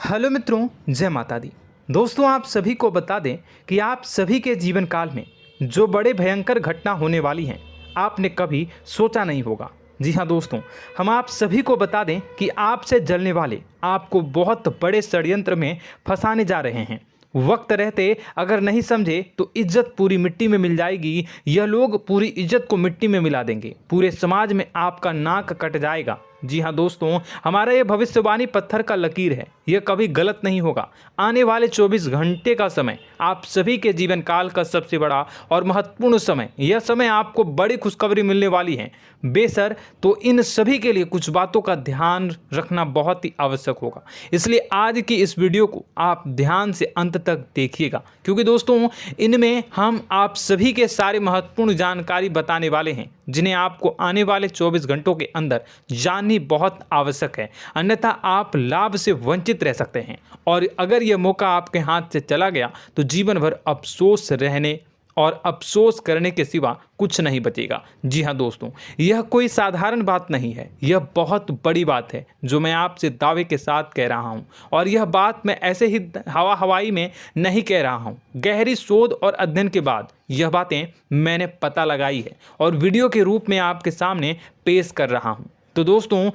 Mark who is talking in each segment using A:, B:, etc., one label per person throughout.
A: Hello मित्रों, जय माता दी। दोस्तों, आप सभी को बता दें कि आप सभी के जीवन काल में जो बड़े भयंकर घटना होने वाली हैं, आपने कभी सोचा नहीं होगा। जी हाँ दोस्तों, हम आप सभी को बता दें कि आपसे जलने वाले आपको बहुत बड़े षड्यंत्र में फंसाने जा रहे हैं। वक्त रहते अगर नहीं समझे तो इज्जत पूरी मिट्टी में मिल जाएगी। यह लोग पूरी इज्जत को मिट्टी में मिला देंगे। पूरे समाज में आपका नाक कट जाएगा। जी हाँ दोस्तों, हमारा ये भविष्यवाणी पत्थर का लकीर है, यह कभी गलत नहीं होगा। आने वाले 24 घंटे का समय आप सभी के जीवन काल का सबसे बड़ा और महत्वपूर्ण समय। यह समय आपको बड़ी खुशखबरी मिलने वाली है बेसर, तो इन सभी के लिए कुछ बातों का ध्यान रखना बहुत ही आवश्यक होगा। इसलिए आज की इस वीडियो को आप ध्यान से अंत तक देखिएगा, क्योंकि दोस्तों इनमें हम आप सभी के सारे महत्वपूर्ण जानकारी बताने वाले हैं, जिन्हें आपको आने वाले 24 घंटों के अंदर जाननी बहुत आवश्यक है। अन्यथा आप लाभ से वंचित रह सकते हैं, और अगर यह मौका आपके हाथ से चला गया तो जीवन भर अफसोस रहने और अफसोस करने के सिवा कुछ नहीं बचेगा। जी हाँ दोस्तों, यह कोई साधारण बात नहीं है, यह बहुत बड़ी बात है जो मैं आपसे दावे के साथ कह रहा हूँ। और यह बात मैं ऐसे ही हवाई में नहीं कह रहा हूँ। गहरी शोध और अध्ययन के बाद यह बातें मैंने पता लगाई है और वीडियो के रूप में आपके सामने पेश कर रहा हूँ। तो दोस्तों,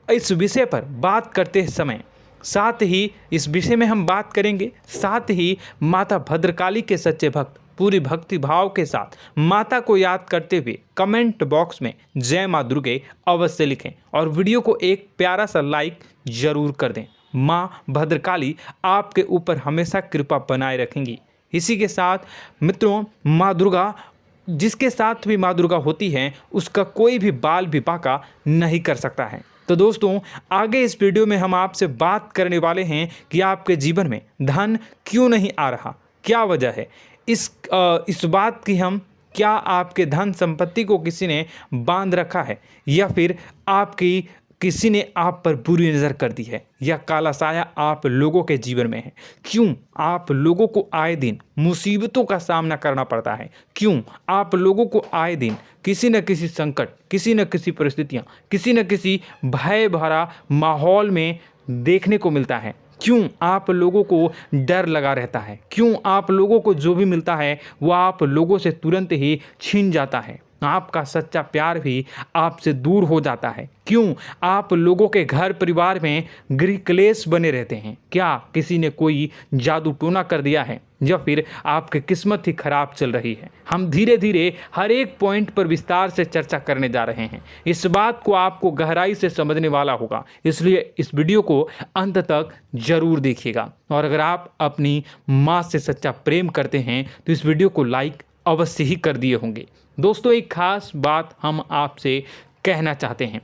A: इस विषय पर बात करते समय साथ ही इस विषय में हम बात करेंगे, साथ ही माता भद्रकाली के सच्चे भक्त पूरी भक्ति भाव के साथ माता को याद करते हुए कमेंट बॉक्स में जय माँ दुर्गे अवश्य लिखें और वीडियो को एक प्यारा सा लाइक जरूर कर दें। माँ भद्रकाली आपके ऊपर हमेशा कृपा बनाए रखेंगी। इसी के साथ मित्रों, माँ दुर्गा, जिसके साथ भी माँ दुर्गा होती हैं, उसका कोई भी बाल भी बांका नहीं कर सकता है। तो दोस्तों, आगे इस वीडियो में हम आपसे बात करने वाले हैं कि आपके जीवन में धन क्यों नहीं आ रहा, क्या वजह है इस बात की। हम क्या आपके धन संपत्ति को किसी ने बांध रखा है, या फिर आपकी किसी ने आप पर बुरी नज़र कर दी है, या काला साया आप लोगों के जीवन में है। क्यों आप लोगों को आए दिन मुसीबतों का सामना करना पड़ता है, क्यों आप लोगों को आए दिन किसी न किसी संकट, किसी न किसी परिस्थितियाँ, किसी न किसी भय भरा माहौल में देखने को मिलता है, क्यों आप लोगों को डर लगा रहता है, क्यों आप लोगों को जो भी मिलता है वो आप लोगों से तुरंत ही छीन जाता है, आपका सच्चा प्यार भी आपसे दूर हो जाता है, क्यों आप लोगों के घर परिवार में गृह क्लेश बने रहते हैं। क्या किसी ने कोई जादू टोना कर दिया है, या फिर आपकी किस्मत ही खराब चल रही है। हम धीरे धीरे हर एक पॉइंट पर विस्तार से चर्चा करने जा रहे हैं। इस बात को आपको गहराई से समझने वाला होगा, इसलिए इस वीडियो को अंत तक जरूर देखिएगा। और अगर आप अपनी माँ से सच्चा प्रेम करते हैं तो इस वीडियो को लाइक अवश्य ही कर दिए होंगे। दोस्तों, एक खास बात हम आपसे कहना चाहते हैं।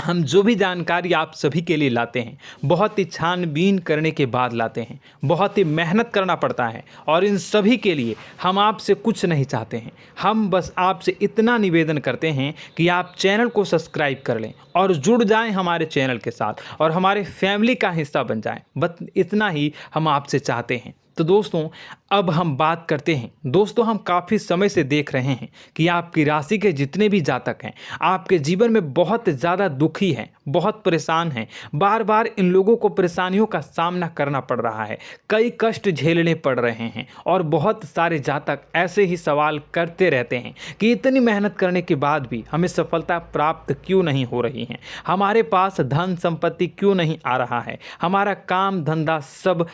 A: हम जो भी जानकारी आप सभी के लिए लाते हैं, बहुत ही छानबीन करने के बाद लाते हैं, बहुत ही मेहनत करना पड़ता है, और इन सभी के लिए हम आपसे कुछ नहीं चाहते हैं। हम बस आपसे इतना निवेदन करते हैं कि आप चैनल को सब्सक्राइब कर लें और जुड़ जाएं हमारे चैनल के साथ और हमारे फैमिली का हिस्सा बन जाएं। बस इतना ही हम आपसे चाहते हैं। तो दोस्तों, अब हम बात करते हैं। दोस्तों, हम काफ़ी समय से देख रहे हैं कि आपकी राशि के जितने भी जातक हैं, आपके जीवन में बहुत ज़्यादा दुखी हैं, बहुत परेशान हैं। बार बार इन लोगों को परेशानियों का सामना करना पड़ रहा है, कई कष्ट झेलने पड़ रहे हैं, और बहुत सारे जातक ऐसे ही सवाल करते रहते हैं कि इतनी मेहनत करने के बाद भी हमें सफलता प्राप्त क्यों नहीं हो रही है, हमारे पास धन संपत्ति क्यों नहीं आ रहा है, हमारा काम धंधा सब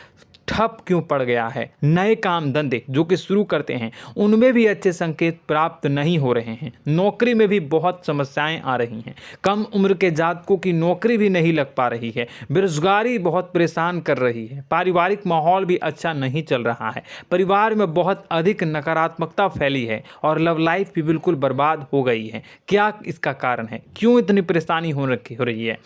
A: ठप क्यों पड़ गया है, नए काम धंधे जो कि शुरू करते हैं उनमें भी अच्छे संकेत प्राप्त नहीं हो रहे हैं, नौकरी में भी बहुत समस्याएं आ रही हैं, कम उम्र के जातकों की नौकरी भी नहीं लग पा रही है, बेरोजगारी बहुत परेशान कर रही है, पारिवारिक माहौल भी अच्छा नहीं चल रहा है, परिवार में बहुत अधिक नकारात्मकता फैली है, और लव लाइफ भी बिल्कुल बर्बाद हो गई है। क्या इसका कारण है, क्यों इतनी परेशानी हो रही है?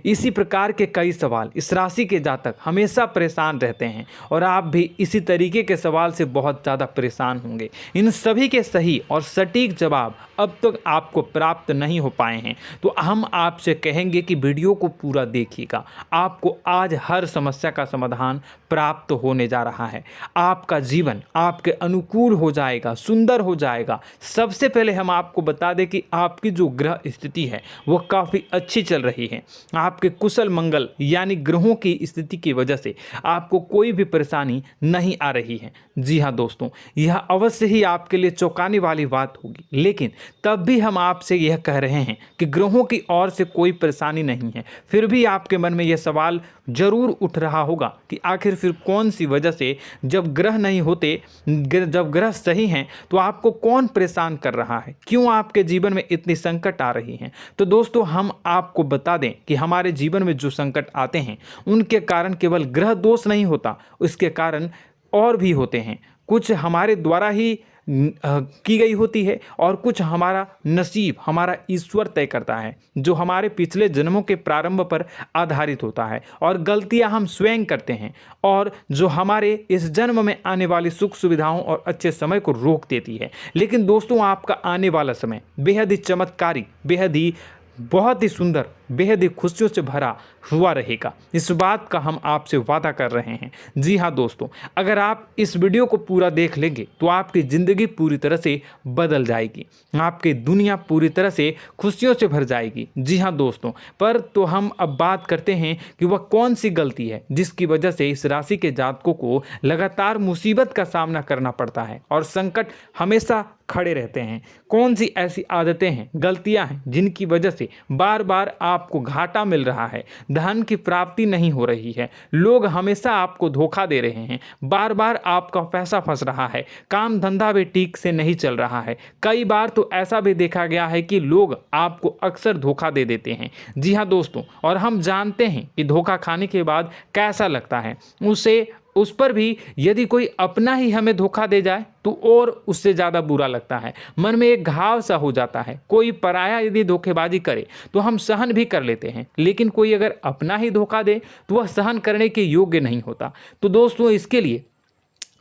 A: इसी प्रकार के कई सवाल इस राशि के जातक हमेशा परेशान रहते हैं, और आप भी इसी तरीके के सवाल से बहुत ज़्यादा परेशान होंगे। इन सभी के सही और सटीक जवाब अब तक आपको प्राप्त नहीं हो पाए हैं, तो हम आपसे कहेंगे कि वीडियो को पूरा देखिएगा। आपको आज हर समस्या का समाधान प्राप्त होने जा रहा है। आपका जीवन आपके अनुकूल हो जाएगा, सुंदर हो जाएगा। सबसे पहले हम आपको बता दें कि आपकी जो ग्रह स्थिति है वो काफ़ी अच्छी चल रही है। आपके कुशल मंगल यानी ग्रहों की स्थिति की वजह से आपको कोई भी परेशानी नहीं आ रही है। जी हाँ दोस्तों, यह अवश्य ही आपके लिए चौंकाने वाली बात होगी, लेकिन तब भी हम आपसे यह कह रहे हैं कि ग्रहों की ओर से कोई परेशानी नहीं है। फिर भी आपके मन में यह सवाल जरूर उठ रहा होगा कि आखिर फिर कौन सी वजह से, जब ग्रह नहीं होते, जब ग्रह सही हैं, तो आपको कौन परेशान कर रहा है, क्यों आपके जीवन में इतनी संकट आ रही हैं। तो दोस्तों, हम आपको बता दें कि हमारे जीवन में जो संकट आते हैं उनके कारण केवल ग्रह दोष नहीं होता, उसके कारण और भी होते हैं। कुछ हमारे द्वारा ही की गई होती है और कुछ हमारा नसीब, हमारा ईश्वर तय करता है, जो हमारे पिछले जन्मों के प्रारंभ पर आधारित होता है। और गलतियां हम स्वयं करते हैं और जो हमारे इस जन्म में आने वाली सुख सुविधाओं और अच्छे समय को रोक देती है। लेकिन दोस्तों, आपका आने वाला समय बेहद ही चमत्कारी, बेहद ही बहुत ही सुंदर, बेहद ही खुशियों से भरा हुआ रहेगा। इस बात का हम आपसे वादा कर रहे हैं। जी हाँ दोस्तों, अगर आप इस वीडियो को पूरा देख लेंगे तो आपकी ज़िंदगी पूरी तरह से बदल जाएगी, आपकी दुनिया पूरी तरह से खुशियों से भर जाएगी। जी हाँ दोस्तों, पर तो हम अब बात करते हैं कि वह कौन सी गलती है जिसकी वजह से इस राशि के जातकों को लगातार मुसीबत का सामना करना पड़ता है और संकट हमेशा खड़े रहते हैं। कौन सी ऐसी आदतें हैं, गलतियां हैं जिनकी वजह से बार बार आपको घाटा मिल रहा है, धन की प्राप्ति नहीं हो रही है, लोग हमेशा आपको धोखा दे रहे हैं, बार बार आपका पैसा फंस रहा है, काम धंधा भी ठीक से नहीं चल रहा है। कई बार तो ऐसा भी देखा गया है कि लोग आपको अक्सर धोखा दे देते हैं। जी हाँ दोस्तों, और हम जानते हैं कि धोखा खाने के बाद कैसा लगता है। उस पर भी यदि कोई अपना ही हमें धोखा दे जाए तो और उससे ज़्यादा बुरा लगता है, मन में एक घाव सा हो जाता है। कोई पराया यदि धोखेबाजी करे तो हम सहन भी कर लेते हैं, लेकिन कोई अगर अपना ही धोखा दे तो वह सहन करने के योग्य नहीं होता। तो दोस्तों, इसके लिए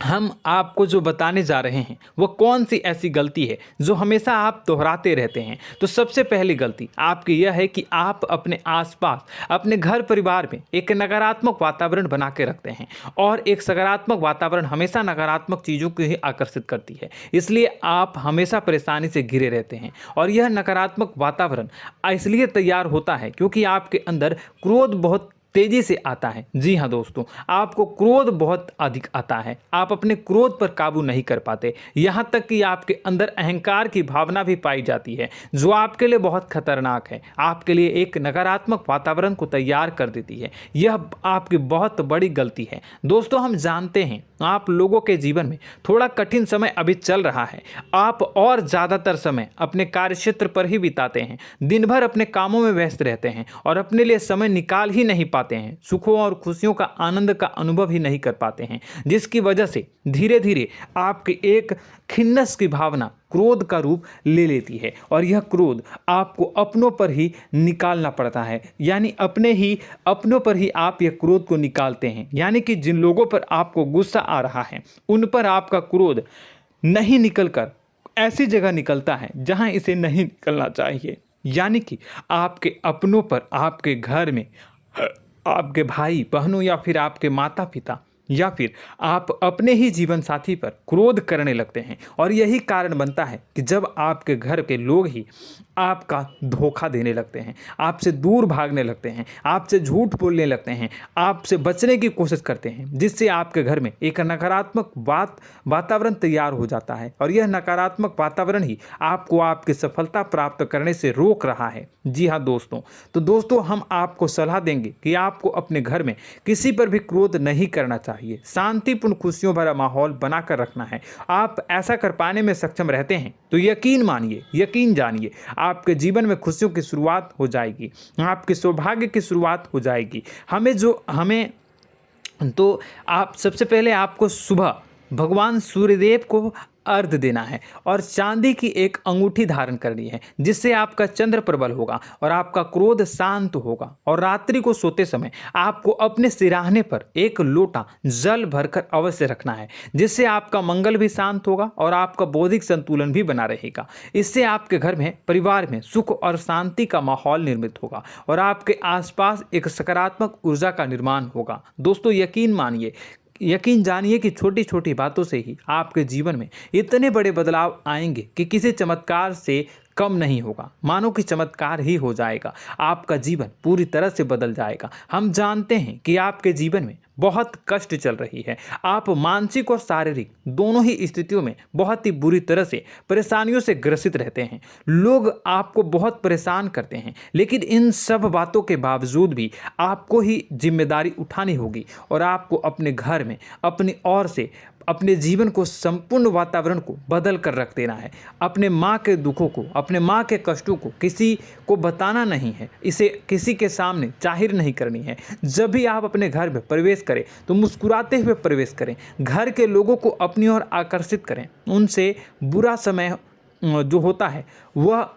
A: हम आपको जो बताने जा रहे हैं वो कौन सी ऐसी गलती है जो हमेशा आप दोहराते रहते हैं। तो सबसे पहली गलती आपकी यह है कि आप अपने आसपास, अपने घर परिवार में एक नकारात्मक वातावरण बना के रखते हैं, और एक सकारात्मक वातावरण हमेशा नकारात्मक चीज़ों को ही आकर्षित करती है। इसलिए आप हमेशा परेशानी से घिरे रहते हैं, और यह नकारात्मक वातावरण इसलिए तैयार होता है क्योंकि आपके अंदर क्रोध बहुत तेजी से आता है। जी हाँ दोस्तों, आपको क्रोध बहुत अधिक आता है, आप अपने क्रोध पर काबू नहीं कर पाते, यहाँ तक कि आपके अंदर अहंकार की भावना भी पाई जाती है, जो आपके लिए बहुत खतरनाक है, आपके लिए एक नकारात्मक वातावरण को तैयार कर देती है। यह आपकी बहुत बड़ी गलती है। दोस्तों, हम जानते हैं आप लोगों के जीवन में थोड़ा कठिन समय अभी चल रहा है। आप और ज़्यादातर समय अपने कार्यक्षेत्र पर ही बिताते हैं, दिन भर अपने कामों में व्यस्त रहते हैं और अपने लिए समय निकाल ही नहीं पाते हैं, सुखों और खुशियों का आनंद का अनुभव ही नहीं कर पाते हैं, जिसकी वजह से धीरे धीरे आपकी एक खिन्नस की भावना क्रोध का रूप ले लेती है, और यह क्रोध आपको अपनों पर ही निकालना पड़ता है। यानी अपनों पर ही आप यह क्रोध को निकालते हैं। यानी कि जिन लोगों पर आपको गुस्सा आ रहा है उन पर आपका क्रोध नहीं निकलकर ऐसी जगह निकलता है जहां इसे नहीं निकलना चाहिए। यानी कि आपके अपनों पर, आपके घर में, आपके भाई बहनों या फिर आपके माता पिता या फिर आप अपने ही जीवन साथी पर क्रोध करने लगते हैं, और यही कारण बनता है कि जब आपके घर के लोग ही आपका धोखा देने लगते हैं, आपसे दूर भागने लगते हैं, आपसे झूठ बोलने लगते हैं, आपसे बचने की कोशिश करते हैं, जिससे आपके घर में एक नकारात्मक वातावरण तैयार हो जाता है, और यह नकारात्मक वातावरण ही आपको आपकी सफलता प्राप्त करने से रोक रहा है। जी हाँ दोस्तों, तो दोस्तों, हम आपको सलाह देंगे कि आपको अपने घर में किसी पर भी क्रोध नहीं करना चाहिए, शांतिपूर्ण खुशियों भरा माहौल बनाकर रखना है। आप ऐसा कर पाने में सक्षम रहते हैं तो यकीन मानिए, यकीन जानिए, आपके जीवन में खुशियों की शुरुआत हो जाएगी, आपके सौभाग्य की शुरुआत हो जाएगी। आप सबसे पहले आपको सुबह भगवान सूर्यदेव को अर्घ्य देना है और चांदी की एक अंगूठी धारण करनी है, जिससे आपका चंद्र प्रबल होगा और आपका क्रोध शांत होगा। और रात्रि को सोते समय आपको अपने सिरहाने पर एक लोटा जल भरकर अवश्य रखना है, जिससे आपका मंगल भी शांत होगा और आपका बौद्धिक संतुलन भी बना रहेगा। इससे आपके घर में, परिवार में सुख और शांति का माहौल निर्मित होगा और आपके आसपास एक सकारात्मक ऊर्जा का निर्माण होगा। दोस्तों, यकीन जानिए कि छोटी छोटी बातों से ही आपके जीवन में इतने बड़े बदलाव आएंगे कि किसी चमत्कार से कम नहीं होगा। मानो कि चमत्कार ही हो जाएगा, आपका जीवन पूरी तरह से बदल जाएगा। हम जानते हैं कि आपके जीवन में बहुत कष्ट चल रही है, आप मानसिक और शारीरिक दोनों ही स्थितियों में बहुत ही बुरी तरह से परेशानियों से ग्रसित रहते हैं। लोग आपको बहुत परेशान करते हैं, लेकिन इन सब बातों के बावजूद भी आपको ही जिम्मेदारी उठानी होगी और आपको अपने घर में अपनी ओर से अपने जीवन को, संपूर्ण वातावरण को बदल कर रख देना है। अपने माँ के दुखों को, अपने माँ के कष्टों को किसी को बताना नहीं है, इसे किसी के सामने जाहिर नहीं करनी है। जब भी आप अपने घर में प्रवेश करें तो मुस्कुराते हुए प्रवेश करें, घर के लोगों को अपनी ओर आकर्षित करें। उनसे बुरा समय जो होता है वह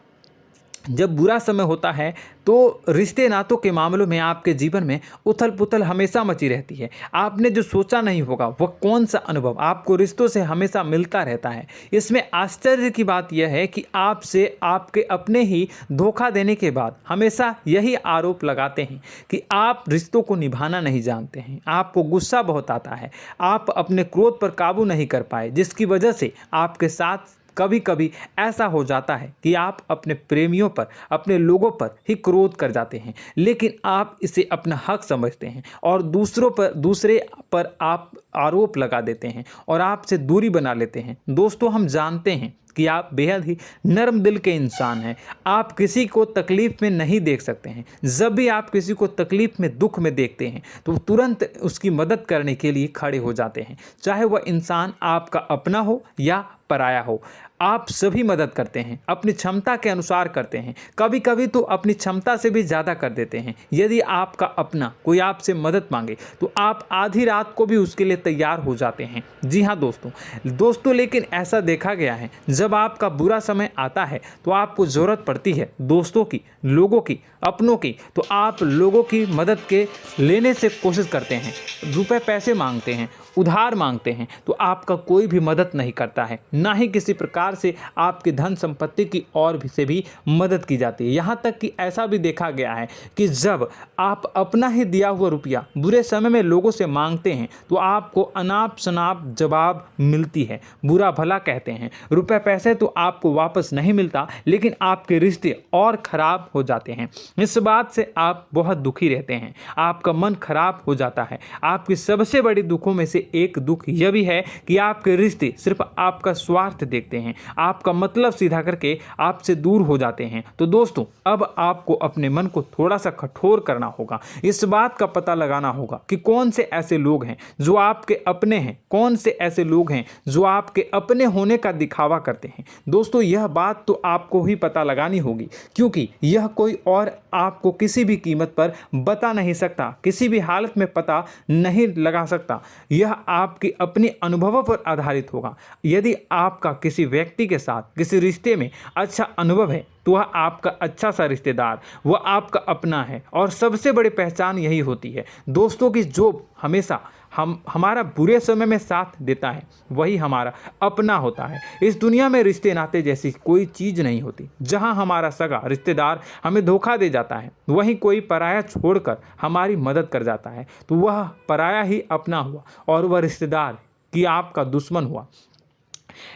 A: जब बुरा समय होता है तो रिश्ते नातों के मामलों में आपके जीवन में उथल पुथल हमेशा मची रहती है। आपने जो सोचा नहीं होगा वह कौन सा अनुभव आपको रिश्तों से हमेशा मिलता रहता है। इसमें आश्चर्य की बात यह है कि आपसे आपके अपने ही धोखा देने के बाद हमेशा यही आरोप लगाते हैं कि आप रिश्तों को निभाना नहीं जानते हैं, आपको गुस्सा बहुत आता है, आप अपने क्रोध पर काबू नहीं कर पाए, जिसकी वजह से आपके साथ कभी कभी ऐसा हो जाता है कि आप अपने प्रेमियों पर, अपने लोगों पर ही क्रोध कर जाते हैं, लेकिन आप इसे अपना हक समझते हैं और दूसरे पर आप आरोप लगा देते हैं और आपसे दूरी बना लेते हैं। दोस्तों, हम जानते हैं कि आप बेहद ही नर्म दिल के इंसान हैं। आप किसी को तकलीफ में नहीं देख सकते हैं। जब भी आप किसी को तकलीफ में, दुख में देखते हैं तो तुरंत उसकी मदद करने के लिए खड़े हो जाते हैं, चाहे वह इंसान आपका अपना हो या पराया हो। आप सभी मदद करते हैं, अपनी क्षमता के अनुसार करते हैं, कभी कभी तो अपनी क्षमता से भी ज़्यादा कर देते हैं। यदि आपका अपना कोई आपसे मदद मांगे तो आप आधी रात को भी उसके लिए तैयार हो जाते हैं। जी हाँ दोस्तों, लेकिन ऐसा देखा गया है, जब आपका बुरा समय आता है तो आपको ज़रूरत पड़ती है दोस्तों की, लोगों की, अपनों की, तो आप लोगों की मदद के लेने से कोशिश करते हैं, रुपए पैसे मांगते हैं, उधार मांगते हैं, तो आपका कोई भी मदद नहीं करता है, ना ही किसी प्रकार से आपकी धन संपत्ति की ओर से भी मदद की जाती है। यहाँ तक कि ऐसा भी देखा गया है कि जब आप अपना ही दिया हुआ रुपया बुरे समय में लोगों से मांगते हैं तो आपको अनाप शनाप जवाब मिलती है, बुरा भला कहते हैं। रुपए पैसे तो आपको वापस नहीं मिलता, लेकिन आपके रिश्ते और खराब हो जाते हैं। इस बात से आप बहुत दुखी रहते हैं, आपका मन खराब हो जाता है। आपकी सबसे बड़ी दुखों में से एक दुख यह भी है कि आपके रिश्ते सिर्फ आपका स्वार्थ देखते हैं, आपका मतलब सीधा करके आपसे दूर हो जाते हैं। तो दोस्तों, अब आपको अपने मन को थोड़ा सा कठोर करना होगा, इस बात का पता लगाना होगा कि कौन से ऐसे लोग हैं जो आपके अपने हैं, कौन से ऐसे लोग हैं जो आपके अपने होने का दिखावा करते हैं। दोस्तों, यह बात तो आपको ही पता लगानी होगी, क्योंकि यह कोई और आपको किसी भी कीमत पर बता नहीं सकता, किसी भी हालत में पता नहीं लगा सकता। यह आपके अपने अनुभवों पर आधारित होगा। यदि आपका किसी व्यक्ति के साथ किसी रिश्ते में अच्छा अनुभव है तो वह आपका अच्छा सा रिश्तेदार, वह आपका अपना है। और सबसे बड़ी पहचान यही होती है दोस्तों की जो हमेशा हमारा बुरे समय में साथ देता है वही हमारा अपना होता है। इस दुनिया में रिश्ते नाते जैसी कोई चीज़ नहीं होती। जहां हमारा सगा रिश्तेदार हमें धोखा दे जाता है, वहीं कोई पराया छोड़कर हमारी मदद कर जाता है, तो वह पराया ही अपना हुआ और वह रिश्तेदार की आपका दुश्मन हुआ।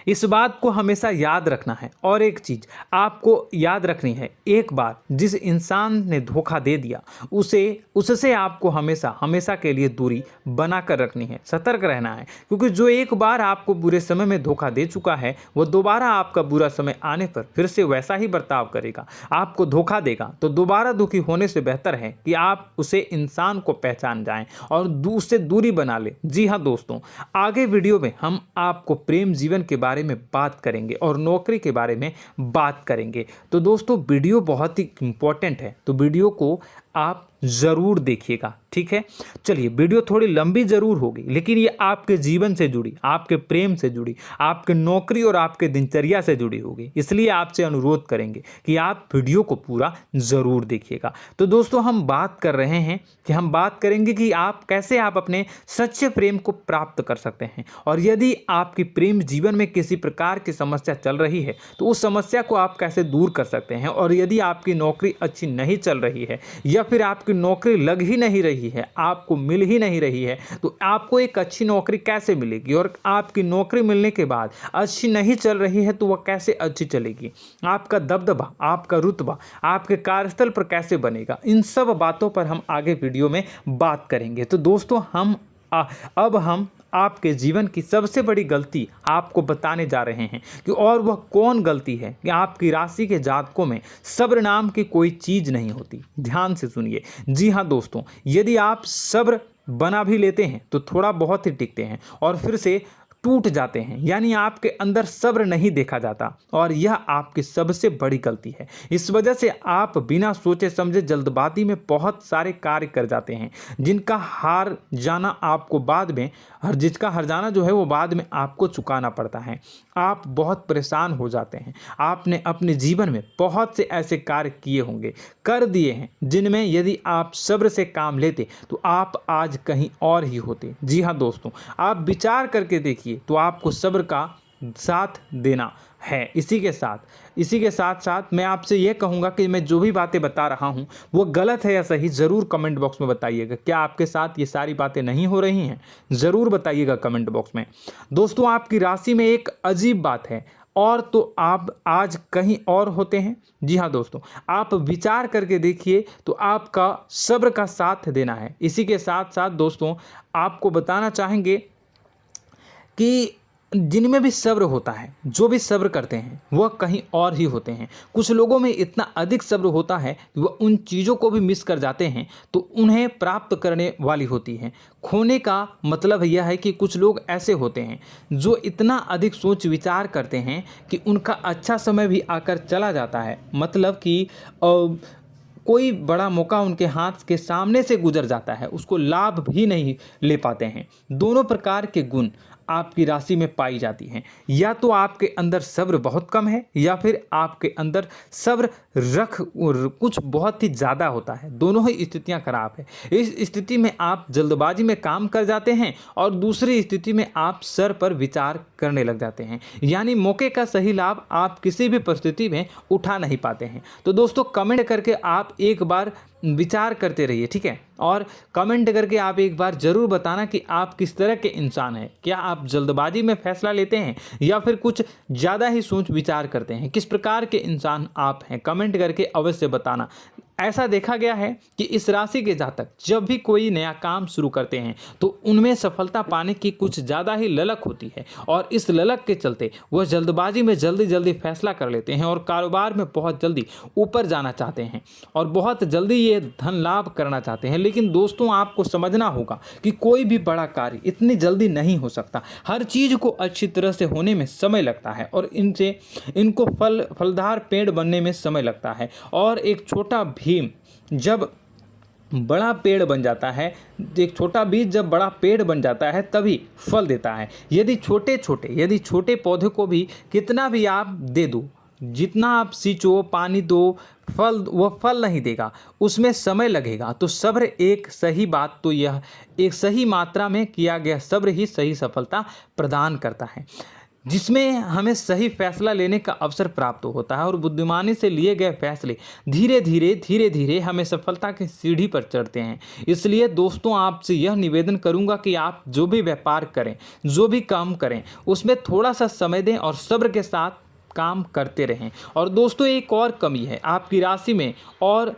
A: इस बात को हमेशा याद रखना है। और एक चीज़ आपको याद रखनी है, एक बार जिस इंसान ने धोखा दे दिया उससे आपको हमेशा के लिए दूरी बना कर रखनी है, सतर्क रहना है। क्योंकि जो एक बार आपको बुरे समय में धोखा दे चुका है वो दोबारा आपका बुरा समय आने पर फिर से वैसा ही बर्ताव करेगा, आपको धोखा देगा। तो दोबारा दुखी होने से बेहतर है कि आप उसे इंसान को पहचान जाएं और उससे दूरी बना लें। जी हाँ दोस्तों, आगे वीडियो में हम आपको प्रेम जीवन के बारे में बात करेंगे और नौकरी के बारे में बात करेंगे। तो दोस्तों, वीडियो बहुत ही इम्पोर्टेंट है, तो वीडियो को आप ज़रूर देखिएगा, ठीक है। चलिए, वीडियो थोड़ी लंबी ज़रूर होगी, लेकिन ये आपके जीवन से जुड़ी, आपके प्रेम से जुड़ी, आपके नौकरी और आपके दिनचर्या से जुड़ी होगी, इसलिए आपसे अनुरोध करेंगे कि आप वीडियो को पूरा ज़रूर देखिएगा। तो दोस्तों, हम बात कर रहे हैं कि हम बात करेंगे कि आप कैसे आप अपने सच्चे प्रेम को प्राप्त कर सकते हैं, और यदि आपकी प्रेम जीवन में किसी प्रकार की समस्या चल रही है तो उस समस्या को आप कैसे दूर कर सकते हैं, और यदि आपकी नौकरी अच्छी नहीं चल रही है या फिर आपकी नौकरी लग ही नहीं रही है, आपको मिल ही नहीं रही है, तो आपको एक अच्छी नौकरी कैसे मिलेगी, और आपकी नौकरी मिलने के बाद अच्छी नहीं चल रही है तो वह कैसे अच्छी चलेगी, आपका दबदबा, आपका रुतबा आपके कार्यस्थल पर कैसे बनेगा, इन सब बातों पर हम आगे वीडियो में बात करेंगे। तो दोस्तों, अब हम आपके जीवन की सबसे बड़ी गलती आपको बताने जा रहे हैं कि और वह कौन गलती है कि आपकी राशि के जातकों में सब्र नाम की कोई चीज़ नहीं होती। ध्यान से सुनिए। जी हाँ दोस्तों, यदि आप सब्र बना भी लेते हैं तो थोड़ा बहुत ही टिकते हैं और फिर से टूट जाते हैं, यानी आपके अंदर सब्र नहीं देखा जाता, और यह आपकी सबसे बड़ी गलती है। इस वजह से आप बिना सोचे समझे जल्दबाजी में बहुत सारे कार्य कर जाते हैं, जिसका हार जाना जो है वो बाद में आपको चुकाना पड़ता है। आप बहुत परेशान हो जाते हैं। आपने अपने जीवन में बहुत से ऐसे कार्य किए होंगे, कर दिए हैं, जिनमें यदि आप सब्र से काम लेते तो आप आज कहीं और ही होते। जी हाँ दोस्तों, आप विचार करके देखिए तो आपको सब्र का साथ देना है। इसी के साथ साथ मैं आपसे यह कहूँगा कि मैं जो भी बातें बता रहा हूँ वो गलत है या सही, ज़रूर कमेंट बॉक्स में बताइएगा। क्या आपके साथ ये सारी बातें नहीं हो रही हैं, ज़रूर बताइएगा कमेंट बॉक्स में। दोस्तों, आपकी राशि में एक अजीब बात है, और तो आप आज कहीं और होते हैं। जी हाँ दोस्तों, आप विचार करके देखिए तो आपका सब्र का साथ देना है। इसी के साथ साथ दोस्तों, आपको बताना चाहेंगे कि जिनमें भी सब्र होता है, जो भी सब्र करते हैं वह कहीं और ही होते हैं। कुछ लोगों में इतना अधिक सब्र होता है कि वह उन चीज़ों को भी मिस कर जाते हैं तो उन्हें प्राप्त करने वाली होती हैं। खोने का मतलब यह है कि कुछ लोग ऐसे होते हैं जो इतना अधिक सोच विचार करते हैं कि उनका अच्छा समय भी आकर चला जाता है, मतलब कि कोई बड़ा मौका उनके हाथ के सामने से गुजर जाता है, उसको लाभ भी नहीं ले पाते हैं। दोनों प्रकार के गुण आपकी राशि में पाई जाती हैं। या तो आपके अंदर सब्र बहुत कम है या फिर आपके अंदर सब्र कुछ बहुत ही ज़्यादा होता है। दोनों ही स्थितियां खराब है। इस स्थिति में आप जल्दबाजी में काम कर जाते हैं और दूसरी स्थिति में आप सर पर विचार करने लग जाते हैं, यानी मौके का सही लाभ आप किसी भी परिस्थिति में उठा नहीं पाते हैं। तो दोस्तों, कमेंट करके आप एक बार विचार करते रहिए, ठीक है, और कमेंट करके आप एक बार ज़रूर बताना कि आप किस तरह के इंसान हैं। क्या आप जल्दबाजी में फैसला लेते हैं या फिर कुछ ज़्यादा ही सोच विचार करते हैं? किस प्रकार के इंसान आप हैं, कमेंट करके अवश्य बताना। ऐसा देखा गया है कि इस राशि के जातक जब भी कोई नया काम शुरू करते हैं तो उनमें सफलता पाने की कुछ ज़्यादा ही ललक होती है, और इस ललक के चलते वह जल्दबाजी में जल्दी फैसला कर लेते हैं और कारोबार में बहुत जल्दी ऊपर जाना चाहते हैं और बहुत जल्दी ये धन लाभ करना चाहते हैं। लेकिन दोस्तों, आपको समझना होगा कि कोई भी बड़ा कार्य इतनी जल्दी नहीं हो सकता। हर चीज़ को अच्छी तरह से होने में समय लगता है और इनको फलदार पेड़ बनने में समय लगता है। और एक छोटा भीम जब बड़ा पेड़ बन जाता है, एक छोटा बीज जब बड़ा पेड़ बन जाता है तभी फल देता है। यदि छोटे पौधे को भी कितना भी आप दे दो, जितना आप सींचो, पानी दो, वह फल नहीं देगा, उसमें समय लगेगा। तो सब्र एक सही बात, तो यह एक सही मात्रा में किया गया सब्र ही सही सफलता प्रदान करता है, जिसमें हमें सही फैसला लेने का अवसर प्राप्त होता है और बुद्धिमानी से लिए गए फैसले धीरे धीरे हमें सफलता की सीढ़ी पर चढ़ते हैं। इसलिए दोस्तों, आपसे यह निवेदन करूंगा कि आप जो भी व्यापार करें, जो भी काम करें, उसमें थोड़ा सा समय दें और सब्र के साथ काम करते रहें। और दोस्तों, एक और कमी है आपकी राशि में, और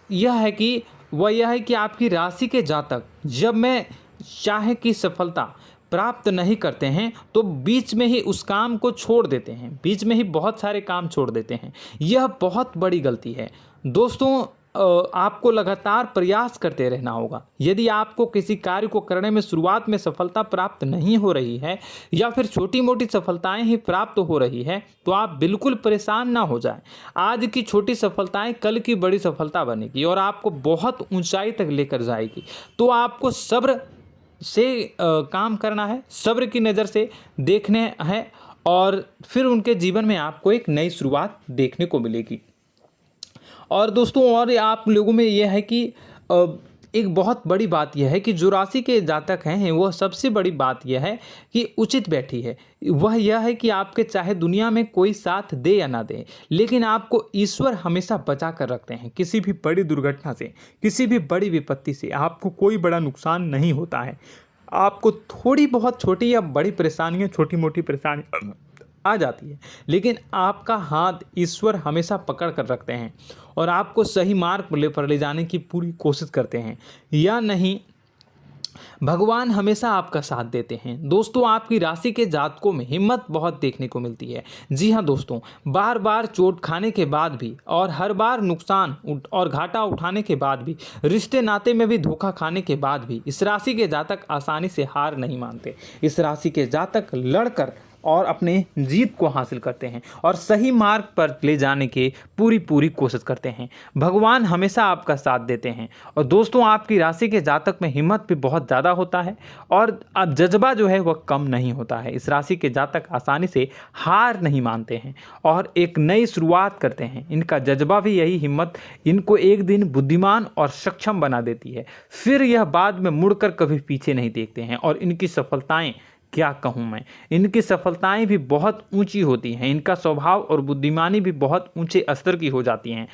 A: यह है कि आपकी राशि के जातक जब में चाहे की सफलता प्राप्त नहीं करते हैं तो बीच में ही उस काम को छोड़ देते हैं, बीच में ही बहुत सारे काम छोड़ देते हैं। यह बहुत बड़ी गलती है दोस्तों। आपको लगातार प्रयास करते रहना होगा। यदि आपको किसी कार्य को करने में शुरुआत में सफलता प्राप्त नहीं हो रही है या फिर छोटी मोटी सफलताएं ही प्राप्त हो रही है तो आप बिल्कुल परेशान ना हो जाएं। आज की छोटी सफलताएं कल की बड़ी सफलता बनेगी और आपको बहुत ऊंचाई तक लेकर जाएगी। तो आपको सब्र से काम करना है, सब्र की नज़र से देखने हैं और फिर उनके जीवन में आपको एक नई शुरुआत देखने को मिलेगी। और दोस्तों और आप लोगों में यह है कि एक बहुत बड़ी बात यह है कि जो राशि के जातक हैं वह सबसे बड़ी बात यह है कि उचित बैठी है। वह यह है कि आपके चाहे दुनिया में कोई साथ दे या ना दे, लेकिन आपको ईश्वर हमेशा बचा कर रखते हैं। किसी भी बड़ी दुर्घटना से, किसी भी बड़ी विपत्ति से आपको कोई बड़ा नुकसान नहीं होता है। आपको थोड़ी बहुत छोटी या बड़ी परेशानियाँ, छोटी मोटी परेशानी आ जाती है, लेकिन आपका हाथ ईश्वर हमेशा पकड़ कर रखते हैं और आपको सही मार्ग पर ले जाने की पूरी कोशिश करते हैं। या नहीं, भगवान हमेशा आपका साथ देते हैं। दोस्तों आपकी राशि के जातकों में हिम्मत बहुत देखने को मिलती है। जी हाँ दोस्तों, बार बार चोट खाने के बाद भी और हर बार नुकसान और घाटा उठाने के बाद भी, रिश्ते नाते में भी धोखा खाने के बाद भी इस राशि के जातक आसानी से हार नहीं मानते। इस राशि के जातक लड़कर और अपने जीत को हासिल करते हैं और सही मार्ग पर ले जाने की पूरी कोशिश करते हैं। भगवान हमेशा आपका साथ देते हैं। और दोस्तों आपकी राशि के जातक में हिम्मत भी बहुत ज़्यादा होता है और अब जज्बा जो है वह कम नहीं होता है। इस राशि के जातक आसानी से हार नहीं मानते हैं और एक नई शुरुआत करते हैं। इनका जज्बा भी, यही हिम्मत इनको एक दिन बुद्धिमान और सक्षम बना देती है। फिर यह बाद में मुड़कर कभी पीछे नहीं देखते हैं और इनकी सफलताएं, क्या कहूँ मैं, इनकी सफलताएं भी बहुत ऊंची होती हैं। इनका स्वभाव और बुद्धिमानी भी बहुत ऊंचे स्तर की हो जाती हैं।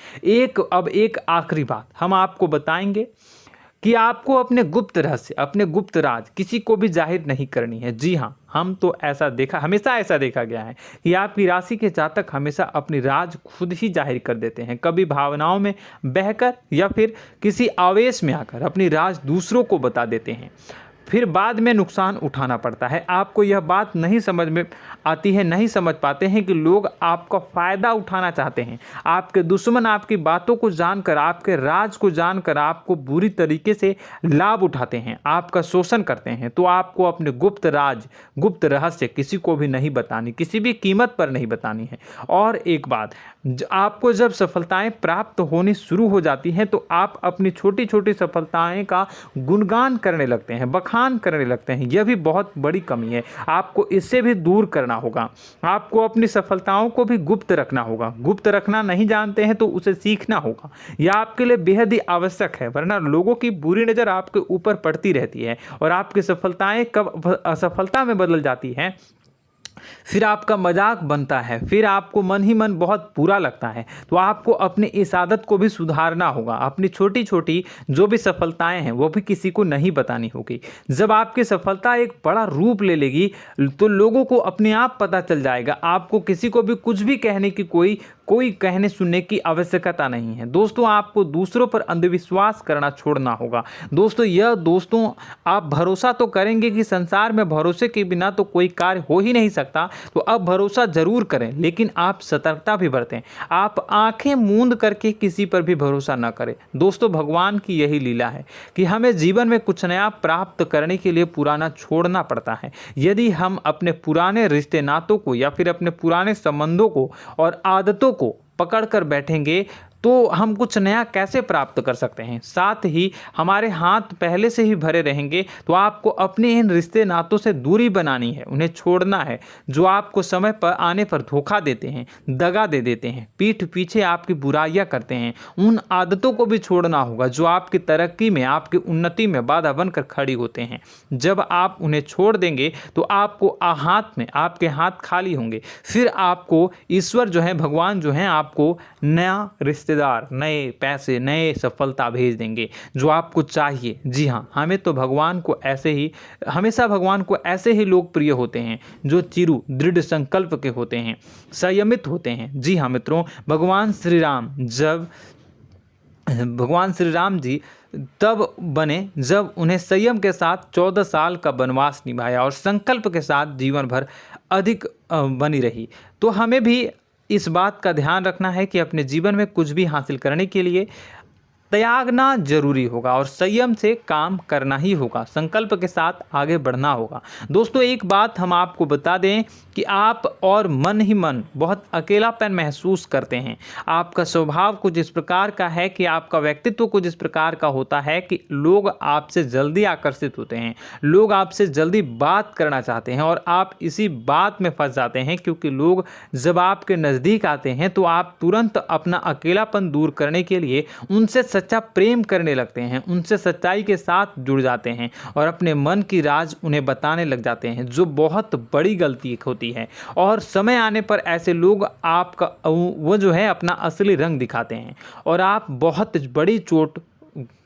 A: अब एक आखिरी बात हम आपको बताएंगे कि आपको अपने गुप्त रहस्य, अपने गुप्त राज किसी को भी जाहिर नहीं करनी है। जी हाँ, हमेशा ऐसा देखा गया है कि आपकी राशि के जातक हमेशा अपनी राज खुद ही जाहिर कर देते हैं। कभी भावनाओं में बहकर या फिर किसी आवेश में आकर अपनी राज दूसरों को बता देते हैं, फिर बाद में नुकसान उठाना पड़ता है। आपको यह बात नहीं समझ में आती है, नहीं समझ पाते हैं कि लोग आपका फ़ायदा उठाना चाहते हैं। आपके दुश्मन आपकी बातों को जानकर, आपके राज को जानकर आपको बुरी तरीके से लाभ उठाते हैं, आपका शोषण करते हैं। तो आपको अपने गुप्त राज, गुप्त रहस्य किसी को भी नहीं बतानी, किसी भी कीमत पर नहीं बतानी है। और एक बात, आपको जब सफलताएं प्राप्त होनी शुरू हो जाती हैं तो आप अपनी छोटी छोटी सफलताएं का गुणगान करने लगते हैं, बखान करने लगते हैं। यह भी बहुत बड़ी कमी है, आपको इससे भी दूर करना होगा। आपको अपनी सफलताओं को भी गुप्त रखना होगा। गुप्त रखना नहीं जानते हैं तो उसे सीखना होगा। यह आपके लिए बेहद ही आवश्यक है, वरना लोगों की बुरी नज़र आपके ऊपर पड़ती रहती है और आपकी सफलताएं कब असफलता में बदल जाती हैं, फिर आपका मजाक बनता है, फिर आपको मन ही मन बहुत बुरा लगता है। तो आपको अपनी इस आदत को भी सुधारना होगा। अपनी छोटी छोटी जो भी सफलताएं हैं वो भी किसी को नहीं बतानी होगी। जब आपकी सफलता एक बड़ा रूप ले लेगी तो लोगों को अपने आप पता चल जाएगा। आपको किसी को भी कुछ भी कहने की कोई कहने सुनने की आवश्यकता नहीं है। दोस्तों आपको दूसरों पर अंधविश्वास करना छोड़ना होगा। दोस्तों आप भरोसा तो करेंगे कि संसार में भरोसे के बिना तो कोई कार्य हो ही नहीं सकता, तो अब भरोसा जरूर करें, लेकिन आप सतर्कता भी बरतें। आप आंखें मूंद करके किसी पर भी भरोसा न करें। दोस्तों भगवान की यही लीला है कि हमें जीवन में कुछ नया प्राप्त करने के लिए पुराना छोड़ना पड़ता है। यदि हम अपने पुराने रिश्ते नातों को या फिर अपने पुराने संबंधों को और आदतों को पकड़ कर बैठेंगे तो हम कुछ नया कैसे प्राप्त कर सकते हैं। साथ ही हमारे हाथ पहले से ही भरे रहेंगे। तो आपको अपने इन रिश्ते नातों से दूरी बनानी है, उन्हें छोड़ना है। जो आपको समय पर आने पर धोखा देते हैं, दगा दे देते हैं, पीठ पीछे आपकी बुराइयां करते हैं, उन आदतों को भी छोड़ना होगा जो आपकी तरक्की में, आपकी उन्नति में बाधा बनकर खड़ी होते हैं। जब आप उन्हें छोड़ देंगे तो आपको आपके हाथ खाली होंगे। फिर आपको ईश्वर जो है, भगवान जो है, आपको नया रिश्तेदार, नए पैसे, नए सफलता भेज देंगे जो आपको चाहिए। जी हाँ, हमेशा भगवान को ऐसे ही लोग प्रिय होते हैं जो चिरु दृढ़ संकल्प के होते हैं, संयमित होते हैं। जी हाँ मित्रों, भगवान श्री राम जी तब बने जब उन्हें संयम के साथ 14 साल का वनवास निभाया और संकल्प के साथ जीवन भर अधिक बनी रही। तो हमें भी इस बात का ध्यान रखना है कि अपने जीवन में कुछ भी हासिल करने के लिए त्यागना जरूरी होगा और संयम से काम करना ही होगा, संकल्प के साथ आगे बढ़ना होगा। दोस्तों एक बात हम आपको बता दें कि आप और मन ही मन बहुत अकेलापन महसूस करते हैं। आपका स्वभाव कुछ इस प्रकार का है कि आपका व्यक्तित्व कुछ इस प्रकार का होता है कि लोग आपसे जल्दी आकर्षित होते हैं, लोग आपसे जल्दी बात करना चाहते हैं और आप इसी बात में फंस जाते हैं, क्योंकि लोग जब आपके नज़दीक आते हैं तो आप तुरंत अपना अकेलापन दूर करने के लिए उनसे सच्चा प्रेम करने लगते हैं, उनसे सच्चाई के साथ जुड़ जाते हैं और अपने मन की राज उन्हें बताने लग जाते हैं, जो बहुत बड़ी गलती होती है। और समय आने पर ऐसे लोग आपका वो जो है अपना असली रंग दिखाते हैं और आप बहुत बड़ी चोट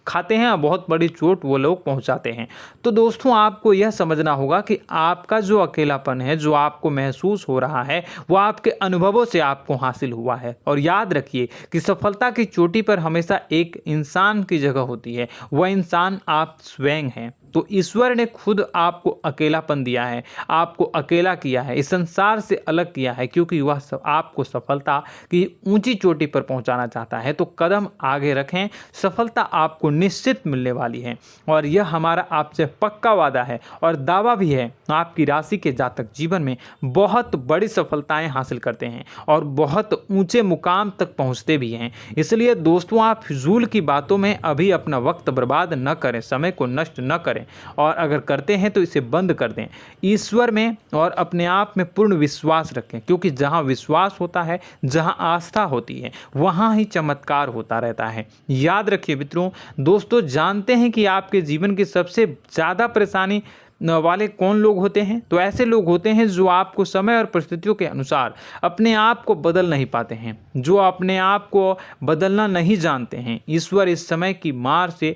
A: खाते हैं, बहुत बड़ी चोट वो लोग पहुंचाते हैं। तो दोस्तों आपको यह समझना होगा कि आपका जो अकेलापन है, जो आपको महसूस हो रहा है, वो आपके अनुभवों से आपको हासिल हुआ है। और याद रखिए कि सफलता की चोटी पर हमेशा एक इंसान की जगह होती है, वह इंसान आप स्वयं हैं। तो ईश्वर ने खुद आपको अकेलापन दिया है, आपको अकेला किया है, इस संसार से अलग किया है, क्योंकि वह आपको सफलता की ऊंची चोटी पर पहुंचाना चाहता है। तो कदम आगे रखें, सफलता आपको निश्चित मिलने वाली है और यह हमारा आपसे पक्का वादा है और दावा भी है। आपकी राशि के जातक जीवन में बहुत बड़ी सफलताएं हासिल करते हैं और बहुत ऊंचे मुकाम तक पहुंचते भी हैं। इसलिए दोस्तों आप फिजूल की बातों में अभी अपना वक्त बर्बाद न करें, समय को नष्ट न करें और अगर करते हैं तो इसे बंद कर दें। ईश्वर में और अपने आप में पूर्ण विश्वास रखें, क्योंकि जहां विश्वास होता है, जहां आस्था होती है, वहां ही चमत्कार होता रहता है। याद रखिए मित्रों, दोस्तों जानते हैं कि आपके जीवन की सबसे ज़्यादा परेशानी वाले कौन लोग होते हैं? तो ऐसे लोग होते हैं जो आपको समय और परिस्थितियों के अनुसार अपने आप को बदल नहीं पाते हैं, जो अपने आप को बदलना नहीं जानते हैं। ईश्वर इस समय की मार से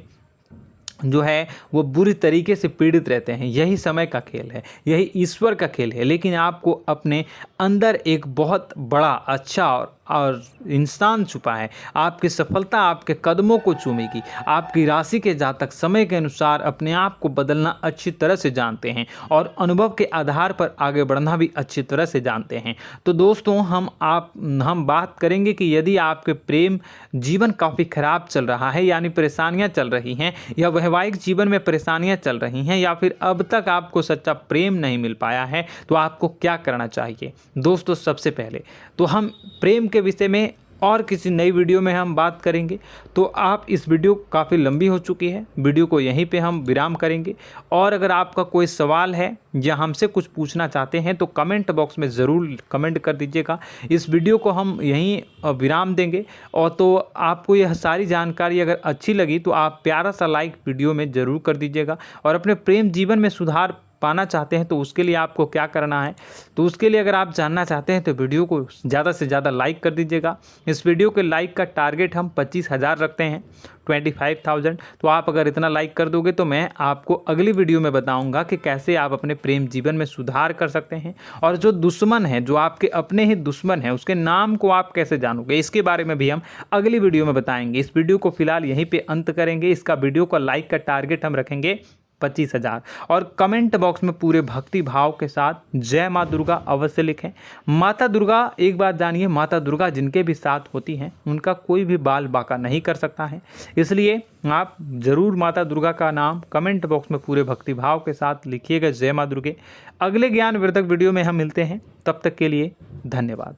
A: जो है वो बुरी तरीके से पीड़ित रहते हैं। यही समय का खेल है, यही ईश्वर का खेल है। लेकिन आपको अपने अंदर एक बहुत बड़ा अच्छा और इंसान छुपा है। आपकी सफलता आपके कदमों को चूमेगी। आपकी राशि के जातक समय के अनुसार अपने आप को बदलना अच्छी तरह से जानते हैं और अनुभव के आधार पर आगे बढ़ना भी अच्छी तरह से जानते हैं। तो दोस्तों हम बात करेंगे कि यदि आपके प्रेम जीवन काफ़ी खराब चल रहा है, यानी परेशानियां चल रही हैं, या वैवाहिक जीवन में परेशानियां चल रही हैं, या फिर अब तक आपको सच्चा प्रेम नहीं मिल पाया है, तो आपको क्या करना चाहिए। दोस्तों सबसे पहले तो हम प्रेम के विषय में और किसी नई वीडियो में हम बात करेंगे। तो आप इस वीडियो काफ़ी लंबी हो चुकी है, वीडियो को यहीं पे हम विराम करेंगे। और अगर आपका कोई सवाल है या हमसे कुछ पूछना चाहते हैं तो कमेंट बॉक्स में ज़रूर कमेंट कर दीजिएगा। इस वीडियो को हम यहीं विराम देंगे। और तो आपको यह सारी जानकारी अगर अच्छी लगी तो आप प्यारा सा लाइक वीडियो में ज़रूर कर दीजिएगा। और अपने प्रेम जीवन में सुधार पाना चाहते हैं तो उसके लिए आपको क्या करना है, तो उसके लिए अगर आप जानना चाहते हैं तो वीडियो को ज़्यादा से ज़्यादा लाइक कर दीजिएगा। इस वीडियो के लाइक का टारगेट हम 25,000 रखते हैं, 25,000। तो आप अगर इतना लाइक कर दोगे तो मैं आपको अगली वीडियो में बताऊंगा कि कैसे आप अपने प्रेम जीवन में सुधार कर सकते हैं। और जो दुश्मन है, जो आपके अपने ही दुश्मन है, उसके नाम को आप कैसे जानोगे, इसके बारे में भी हम अगली वीडियो में बताएंगे। इस वीडियो को फिलहाल यहीं पर अंत करेंगे। इसका वीडियो का लाइक का टारगेट हम रखेंगे 25,000। और कमेंट बॉक्स में पूरे भक्ति भाव के साथ जय माँ दुर्गा अवश्य लिखें। माता दुर्गा, एक बात जानिए, माता दुर्गा जिनके भी साथ होती हैं उनका कोई भी बाल बाका नहीं कर सकता है। इसलिए आप ज़रूर माता दुर्गा का नाम कमेंट बॉक्स में पूरे भक्ति भाव के साथ लिखिएगा, जय माँ दुर्गे। अगले ज्ञानवर्धक वीडियो में हम मिलते हैं, तब तक के लिए धन्यवाद।